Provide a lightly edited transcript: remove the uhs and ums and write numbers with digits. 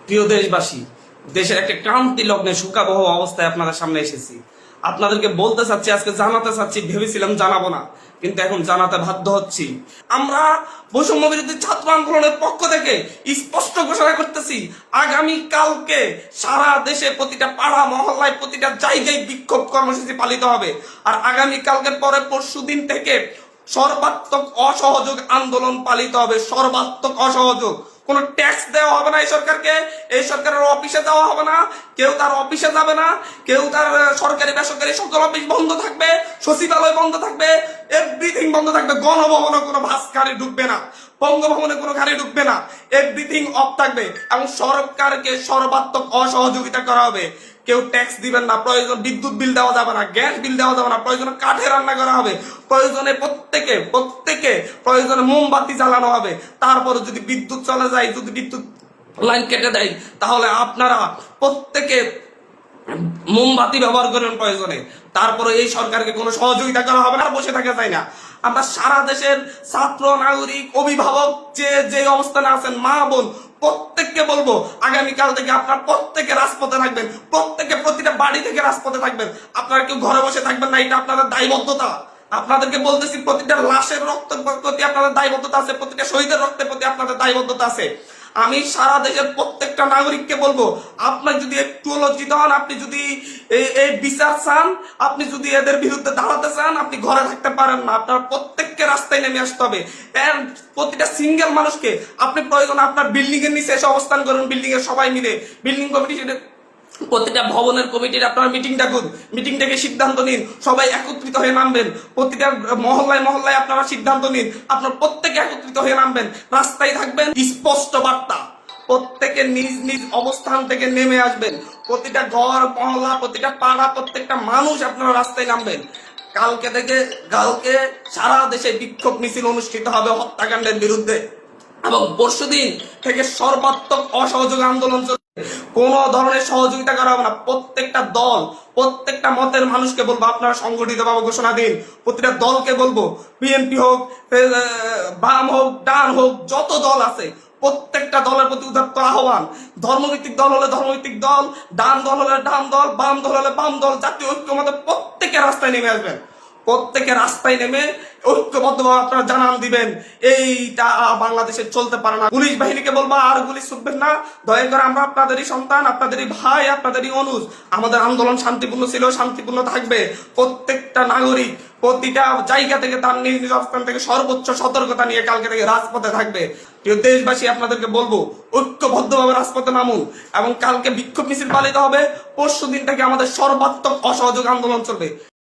প্রিয় দেশবাসী, দেশের একটা ক্রান্তি লগ্নে শোকাবহ অবস্থায় আপনাদের সামনে এসেছি। আপনাদেরকে বলতে চাচ্ছি, আজকে জানাতে চাচ্ছি, ভেবেছিলাম জানাবো না, কিন্তু এখন জানাতে বাধ্য হচ্ছি। আমরা বৈষম্য বিরোধী ছাত্র আন্দোলনের পক্ষ থেকে স্পষ্ট ঘোষণা করতেছি, আগামী কালকে সারা দেশে প্রতিটা পাড়া মহল্লায় প্রতিটা জায়গায় বিক্ষোভ কর্মসূচি পালিত হবে। আর আগামী কালকের পরে পরশু দিন থেকে সর্বাত্মক অসহযোগ আন্দোলন পালিত হবে। সর্বাত্মক অসহযোগ, কোন ট্যাক্স দেওয়া হবে না এই সরকারকে, এই সরকারের অফিসে যাওয়া হবে না, কেউ তার অফিসে যাবে না, কেউ তার সরকারি বেসরকারি সকল অফিস বন্ধ থাকবে, সচিবালয় বন্ধ থাকবে, এভরিথিং বন্ধ থাকবে। গণভবনে কোনো বাস গাড়ি ঢুকবে না, বঙ্গভবনে কোনো গাড়ি ঢুকবে না, এভরিথিং অফ থাকবে। এবং সরকারকে সর্বাত্মক অসহযোগিতা করা হবে। কেউ ট্যাক্স দিবেন না, প্রয়োজন বিদ্যুৎ বিল দেওয়া যাবে না, গ্যাস বিল দেওয়া যাবে না, প্রয়োজনে কাঠে রান্না করা হবে, প্রয়োজনে প্রত্যেকে প্রয়োজনে মোমবাতি জ্বালানো হবে। তারপরে যদি বিদ্যুৎ চলে যায়, যদি বিদ্যুৎ লাইন কেটে দেয়, তাহলে আপনারা প্রত্যেকে মোমবাতি ব্যবহার করেন প্রয়োজনে। তারপরে এই সরকারকে কোনো সহযোগিতা করা হবে না, বসে থাকা যায় না। আমরা সারা দেশের ছাত্র, নাগরিক, অভিভাবক যে অবস্থানে আছেন, মা বোন, প্রত্যেককে বলবো, আগামীকাল থেকে আপনারা প্রত্যেকে রাজপথে থাকবেন, প্রত্যেকে প্রতিটা বাড়ি থেকে রাজপথে থাকবেন। আপনারা কেউ ঘরে বসে থাকবেন না, এটা আপনাদের দায়বদ্ধতা। আপনাদেরকে বলতেছি, প্রতিটা লাশের রক্তের প্রতি আপনাদের দায়বদ্ধতা আছে, প্রতিটা শহীদের রক্তের প্রতি আপনাদের দায়বদ্ধতা আছে। আমি সারা দেশের প্রত্যেকটা নাগরিককে বলবো, আপনার যদি একটু লজ্জিত হন, আপনি যদি এই বিচার চান, আপনি যদি এদের বিরুদ্ধে দাঁড়াতে চান, আপনি ঘরে থাকতে পারেন না। আপনার প্রত্যেককে রাস্তায় নেমে আসতে হবে। প্রতিটা সিঙ্গেল মানুষকে আপনি প্রয়োজন আপনার বিল্ডিং এর নিচে এসে অবস্থান করুন, বিল্ডিং এর সবাই মিলে, বিল্ডিং কমিটি, প্রতিটা ভবনের কমিটির আপনারা মিটিং ডাকুন, মিটিং ডেকে সিদ্ধান্ত নিন, সবাই একত্রিত হয়ে নামবেন। প্রতিটা মহল্লায় মহল্লায় আপনারা সিদ্ধান্ত নিন, আপনারা প্রত্যেকে একত্রিত হয়ে নামবেন, রাস্তায় থাকবেন। স্পষ্ট বার্তা, প্রত্যেকে নিজ নিজ অবস্থান থেকে নেমে আসবেন। প্রতিটা ঘর মহল্লা, প্রতিটা পাড়া, প্রত্যেকটা মানুষ আপনারা রাস্তায় নামবেন। কালকে সারা দেশে বিক্ষোভ মিছিল অনুষ্ঠিত হবে হত্যাকাণ্ডের বিরুদ্ধে, এবং পরশুদিন থেকে সর্বাত্মক অসহযোগ আন্দোলন চলবে। কোন ধরনের সহযোগিতা করা হবে না। প্রত্যেকটা দল, প্রত্যেকটা মতের মানুষকে বলবো, আপনারা সংগঠিত ভাবে ঘোষণা দিন। প্রতিটা দলকে বলবো, বিএনপি হোক, বাম হোক, ডান হোক, যত দল আছে প্রত্যেকটা দলের প্রতি উদাত্ত আহ্বান। ধর্মভিত্তিক দল হলে ধর্মভিত্তিক দল, ডান দল হলে ডান দল, বাম দল হলে বাম দল, জাতীয় ঐক্যমতে প্রত্যেকে রাস্তায় নেমে আসবেন। প্রত্যেকে রাস্তায় নেমে ঐক্যবদ্ধভাবে আপনারা জানান দিবেন, এইটা বাংলাদেশে চলতে পারে না। পুলিশ বাহিনীকে বলবো, আর গুলি ছুটবেন না, দয়া করে। আমরা আপনাদেরই সন্তান, আপনাদেরই ভাই, আপনাদেরই অনুজ। আমাদের আন্দোলন শান্তিপূর্ণ ছিল, শান্তিপূর্ণ থাকবে। প্রত্যেকটা নাগরিক প্রতিটা জায়গা থেকে তার নিজ নিজ অবস্থান থেকে সর্বোচ্চ সতর্কতা নিয়ে কালকে থেকে রাজপথে থাকবে। প্রিয় দেশবাসী, আপনাদেরকে বলবো, ঐক্যবদ্ধভাবে রাজপথে নামুন, এবং কালকে বিক্ষোভ মিছিল পালিত হবে। পরশু দিন থেকে আমাদের সর্বাত্মক অসহযোগ আন্দোলন চলবে।